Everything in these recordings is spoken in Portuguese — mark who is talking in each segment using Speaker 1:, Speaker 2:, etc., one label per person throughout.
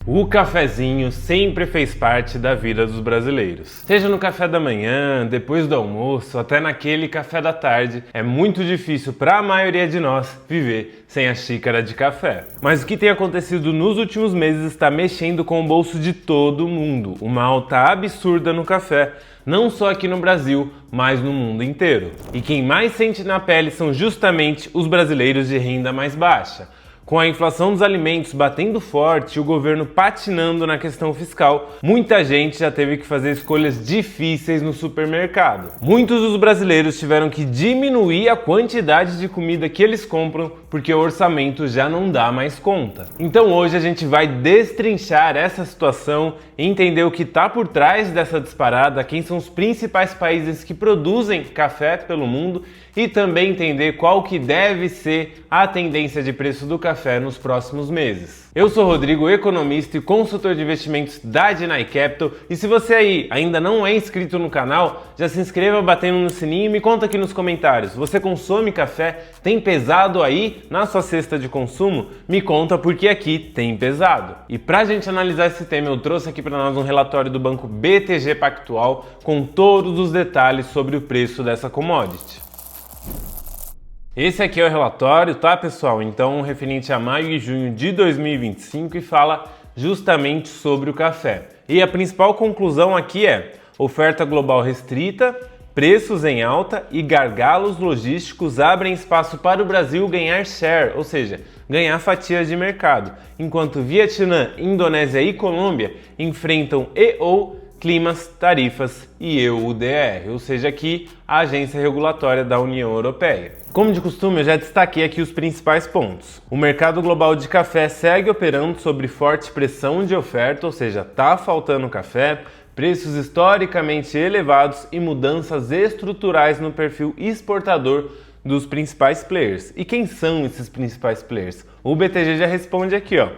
Speaker 1: O cafezinho sempre fez parte da vida dos brasileiros. Seja no café da manhã, depois do almoço, até naquele café da tarde, é muito difícil para a maioria de nós viver sem a xícara de café. Mas o que tem acontecido nos últimos meses está mexendo com o bolso de todo mundo. Uma alta absurda no café, não só aqui no Brasil, mas no mundo inteiro. E quem mais sente na pele são justamente os brasileiros de renda mais baixa. Com a inflação dos alimentos batendo forte e o governo patinando na questão fiscal, muita gente já teve que fazer escolhas difíceis no supermercado. Muitos dos brasileiros tiveram que diminuir a quantidade de comida que eles compram porque o orçamento já não dá mais conta. Então hoje a gente vai destrinchar essa situação, entender o que está por trás dessa disparada, quem são os principais países que produzem café pelo mundo e também entender qual que deve ser a tendência de preço do café nos próximos meses. Eu sou Rodrigo, economista e consultor de investimentos da Dinai Capital, e se você aí ainda não é inscrito no canal, já se inscreva batendo no sininho e me conta aqui nos comentários. Você consome café? Tem pesado aí na sua cesta de consumo? Me conta porque aqui tem pesado. E pra gente analisar esse tema, eu trouxe aqui para nós um relatório do banco BTG Pactual com todos os detalhes sobre o preço dessa commodity. Esse aqui é o relatório, tá, pessoal? Então, referente a maio e junho de 2025 e fala justamente sobre o café. E a principal conclusão aqui é: oferta global restrita, preços em alta e gargalos logísticos abrem espaço para o Brasil ganhar share, ou seja, ganhar fatias de mercado, enquanto Vietnã, Indonésia e Colômbia enfrentam climas, tarifas e EUDR, ou seja, aqui a agência regulatória da União Europeia. Como de costume, eu já destaquei aqui os principais pontos. O mercado global de café segue operando sob forte pressão de oferta, ou seja, tá faltando café, preços historicamente elevados e mudanças estruturais no perfil exportador dos principais players. E quem são esses principais players? O BTG já responde aqui, ó.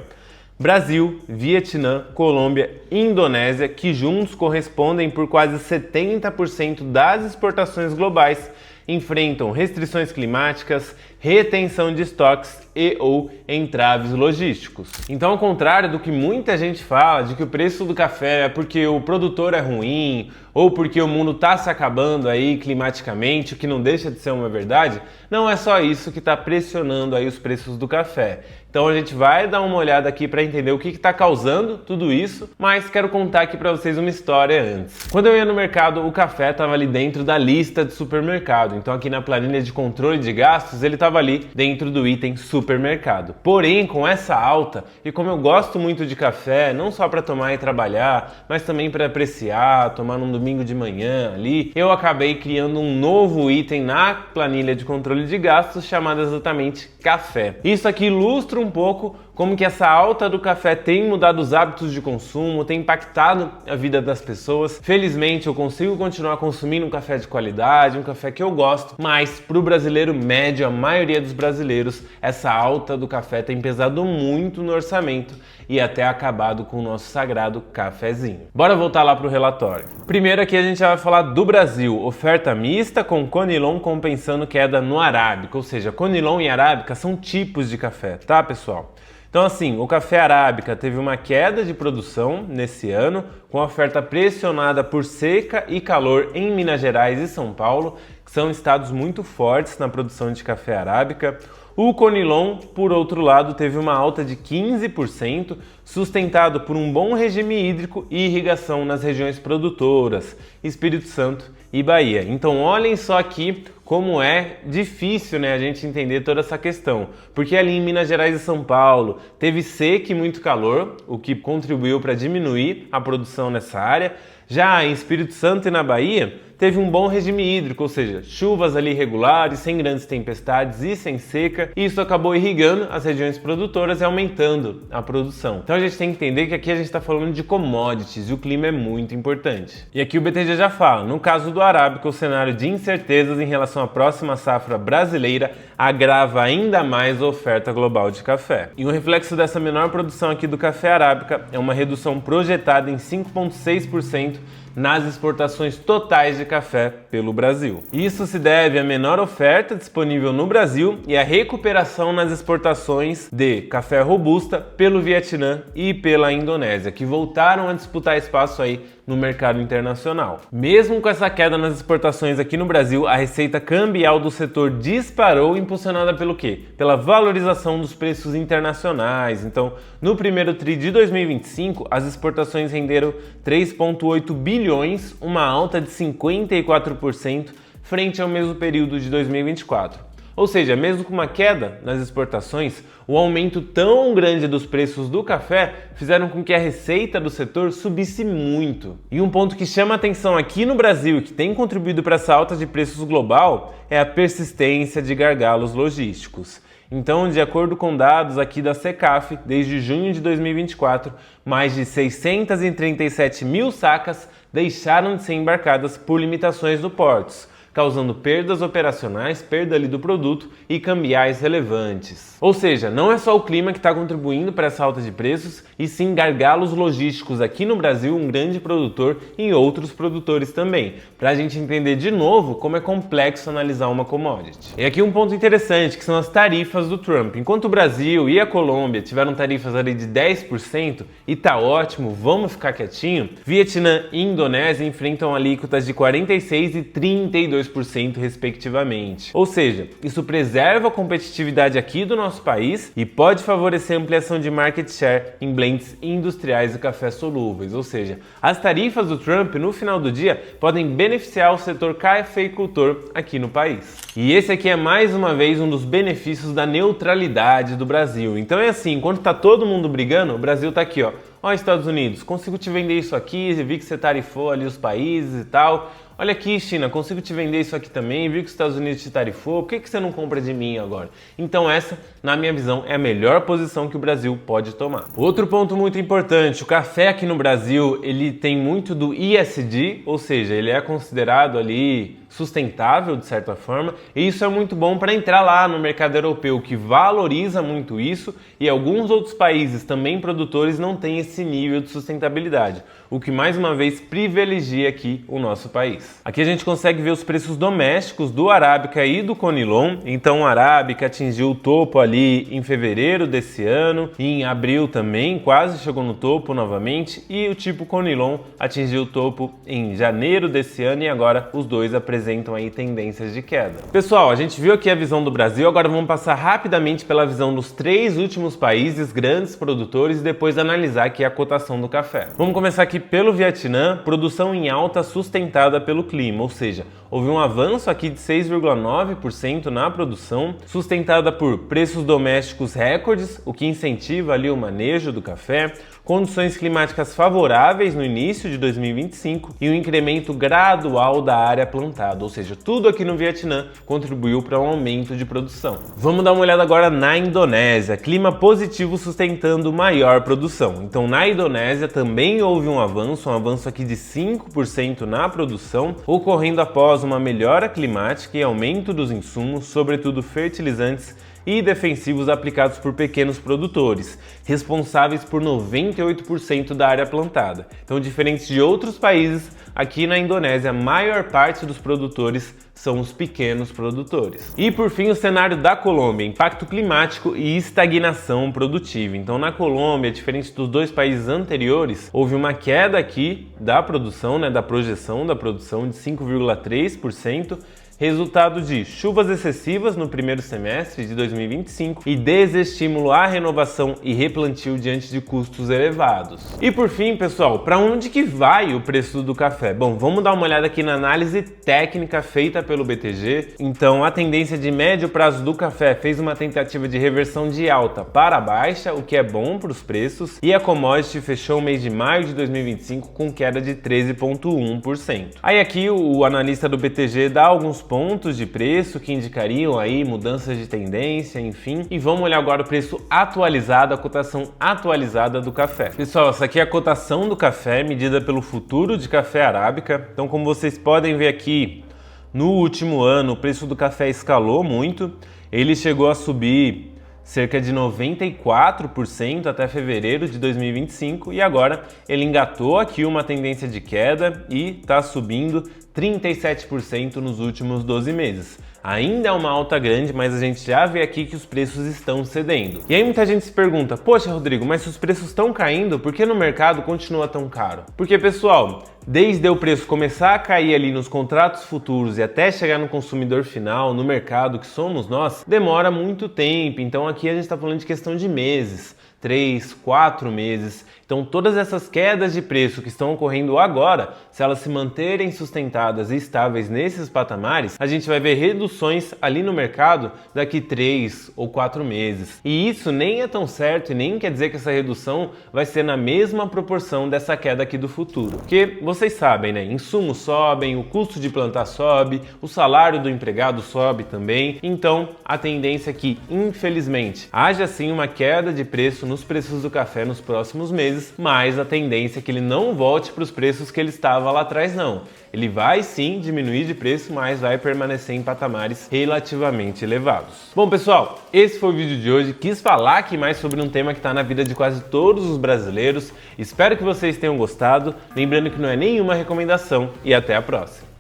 Speaker 1: Brasil, Vietnã, Colômbia e Indonésia, que juntos correspondem por quase 70% das exportações globais, enfrentam restrições climáticas, retenção de estoques ou entraves logísticos. Então, ao contrário do que muita gente fala, de que o preço do café é porque o produtor é ruim ou porque o mundo está se acabando aí climaticamente, o que não deixa de ser uma verdade, não é só isso que está pressionando aí os preços do café. Então a gente vai dar uma olhada aqui para entender o que está causando tudo isso, mas quero contar aqui para vocês uma história antes. Quando eu ia no mercado, o café estava ali dentro da lista de supermercado. Então aqui na planilha de controle de gastos, ele estava ali dentro do item supermercado. Porém, com essa alta, e como eu gosto muito de café, não só para tomar e trabalhar, mas também para apreciar, tomar num domingo de manhã ali, eu acabei criando um novo item na planilha de controle de gastos chamado exatamente café. Isso aqui ilustra um pouco como que essa alta do café tem mudado os hábitos de consumo, tem impactado a vida das pessoas. Felizmente eu consigo continuar consumindo um café de qualidade, um café que eu gosto, mas para o brasileiro médio, a maioria dos brasileiros, essa alta do café tem pesado muito no orçamento e até acabado com o nosso sagrado cafezinho. Bora voltar lá para o relatório. Primeiro aqui a gente vai falar do Brasil, oferta mista com Conilon compensando queda no arábica, ou seja, Conilon e arábica são tipos de café, tá, pessoal? Então assim, o café arábica teve uma queda de produção nesse ano, com a oferta pressionada por seca e calor em Minas Gerais e São Paulo, que são estados muito fortes na produção de café arábica. O Conilon, por outro lado, teve uma alta de 15%, sustentado por um bom regime hídrico e irrigação nas regiões produtoras, Espírito Santo e Bahia. Então olhem só aqui como é difícil, né, a gente entender toda essa questão, porque ali em Minas Gerais e São Paulo teve seca e muito calor, o que contribuiu para diminuir a produção nessa área. Já em Espírito Santo e na Bahia, teve um bom regime hídrico, ou seja, chuvas ali regulares, sem grandes tempestades e sem seca, e isso acabou irrigando as regiões produtoras e aumentando a produção. Então a gente tem que entender que aqui a gente está falando de commodities e o clima é muito importante. E aqui o BTG já fala, no caso do arábica, o cenário de incertezas em relação à próxima safra brasileira agrava ainda mais a oferta global de café. E um reflexo dessa menor produção aqui do café arábica é uma redução projetada em 5,6% nas exportações totais de café pelo Brasil. Isso se deve à menor oferta disponível no Brasil e à recuperação nas exportações de café robusta pelo Vietnã e pela Indonésia, que voltaram a disputar espaço aí no mercado internacional. Mesmo com essa queda nas exportações aqui no Brasil, a receita cambial do setor disparou, impulsionada pelo quê? Pela valorização dos preços internacionais. Então, no primeiro tri de 2025, as exportações renderam 3,8 bilhões, uma alta de 54% frente ao mesmo período de 2024. Ou seja, mesmo com uma queda nas exportações, o aumento tão grande dos preços do café fizeram com que a receita do setor subisse muito. E um ponto que chama atenção aqui no Brasil e que tem contribuído para essa alta de preços global é a persistência de gargalos logísticos. Então, de acordo com dados aqui da Secaf, desde junho de 2024, mais de 637 mil sacas deixaram de ser embarcadas por limitações do portos, causando perdas operacionais, perda ali do produto e cambiais relevantes. Ou seja, não é só o clima que está contribuindo para essa alta de preços, e sim gargalos logísticos aqui no Brasil, um grande produtor e outros produtores também, para a gente entender de novo como é complexo analisar uma commodity. E aqui um ponto interessante, que são as tarifas do Trump. Enquanto o Brasil e a Colômbia tiveram tarifas ali de 10% e tá ótimo, vamos ficar quietinho, Vietnã e Indonésia enfrentam alíquotas de 46% e 32% respectivamente. Ou seja, isso preserva a competitividade aqui do nosso país e pode favorecer a ampliação de market share em blends industriais e cafés solúveis. Ou seja, as tarifas do Trump no final do dia podem beneficiar o setor cafeicultor aqui no país. E esse aqui é mais uma vez um dos benefícios da neutralidade do Brasil. Então é assim, enquanto tá todo mundo brigando, o Brasil tá aqui, ó. Ó, Estados Unidos, consigo te vender isso aqui, vi que você tarifou ali os países e tal. Olha aqui, China, consigo te vender isso aqui também, vi que os Estados Unidos te tarifou, por que você não compra de mim agora? Então essa, na minha visão, é a melhor posição que o Brasil pode tomar. Outro ponto muito importante, o café aqui no Brasil, ele tem muito do ESG, ou seja, ele é considerado ali sustentável de certa forma, e isso é muito bom para entrar lá no mercado europeu, que valoriza muito isso, e alguns outros países também produtores não têm esse nível de sustentabilidade, o que mais uma vez privilegia aqui o nosso país. Aqui a gente consegue ver os preços domésticos do Arábica e do Conilon. Então o Arábica atingiu o topo ali em fevereiro desse ano, e em abril também quase chegou no topo novamente, e o tipo Conilon atingiu o topo em janeiro desse ano, e agora os dois apresentam aí tendências de queda. Pessoal, a gente viu aqui a visão do Brasil, agora vamos passar rapidamente pela visão dos 3 últimos países grandes produtores e depois analisar aqui a cotação do café. Vamos começar aqui pelo Vietnã, produção em alta sustentada pelo clima, ou seja, houve um avanço aqui de 6,9% na produção, sustentada por preços domésticos recordes, o que incentiva ali o manejo do café, condições climáticas favoráveis no início de 2025 e um incremento gradual da área plantada, ou seja, tudo aqui no Vietnã contribuiu para um aumento de produção. Vamos dar uma olhada agora na Indonésia, clima positivo sustentando maior produção. Então na Indonésia também houve um avanço aqui de 5% na produção, ocorrendo após uma melhora climática e aumento dos insumos, sobretudo fertilizantes e defensivos aplicados por pequenos produtores, responsáveis por 98% da área plantada. Então, diferente de outros países, aqui na Indonésia, a maior parte dos produtores são os pequenos produtores. E por fim, o cenário da Colômbia, impacto climático e estagnação produtiva. Então na Colômbia, diferente dos dois países anteriores, houve uma queda aqui da produção, da projeção da produção de 5,3%, resultado de chuvas excessivas no primeiro semestre de 2025 e desestímulo à renovação e replantio diante de custos elevados. E por fim, pessoal, para onde que vai o preço do café? Bom, vamos dar uma olhada aqui na análise técnica feita pelo BTG. Então, a tendência de médio prazo do café fez uma tentativa de reversão de alta para baixa, o que é bom para os preços, e a commodity fechou o mês de maio de 2025 com queda de 13,1%. Aí aqui o analista do BTG dá alguns pontos de preço que indicariam aí mudanças de tendência, enfim. E vamos olhar agora o preço atualizado, a cotação atualizada do café. Pessoal, essa aqui é a cotação do café medida pelo futuro de café arábica. Então, como vocês podem ver aqui, no último ano o preço do café escalou muito. Ele chegou a subir cerca de 94% até fevereiro de 2025 e agora ele engatou aqui uma tendência de queda e está subindo 37% nos últimos 12 meses. Ainda é uma alta grande, mas a gente já vê aqui que os preços estão cedendo. E aí muita gente se pergunta, poxa Rodrigo, mas se os preços estão caindo, por que no mercado continua tão caro? Porque pessoal, desde o preço começar a cair ali nos contratos futuros e até chegar no consumidor final, no mercado que somos nós, demora muito tempo. Então aqui a gente está falando de questão de meses, 3, 4 meses. Então todas essas quedas de preço que estão ocorrendo agora, se elas se manterem sustentadas e estáveis nesses patamares, a gente vai ver reduções ali no mercado daqui 3 ou 4 meses. E isso nem é tão certo e nem quer dizer que essa redução vai ser na mesma proporção dessa queda aqui do futuro. Porque vocês sabem, né? Insumos sobem, o custo de plantar sobe, o salário do empregado sobe também. Então a tendência é que, infelizmente, haja sim uma queda de preço nos preços do café nos próximos meses, mas a tendência é que ele não volte para os preços que ele estava lá atrás, não. Ele vai sim diminuir de preço, mas vai permanecer em patamares relativamente elevados. Bom, pessoal, esse foi o vídeo de hoje. Quis falar aqui mais sobre um tema que está na vida de quase todos os brasileiros. Espero que vocês tenham gostado. Lembrando que não é nenhuma recomendação e até a próxima.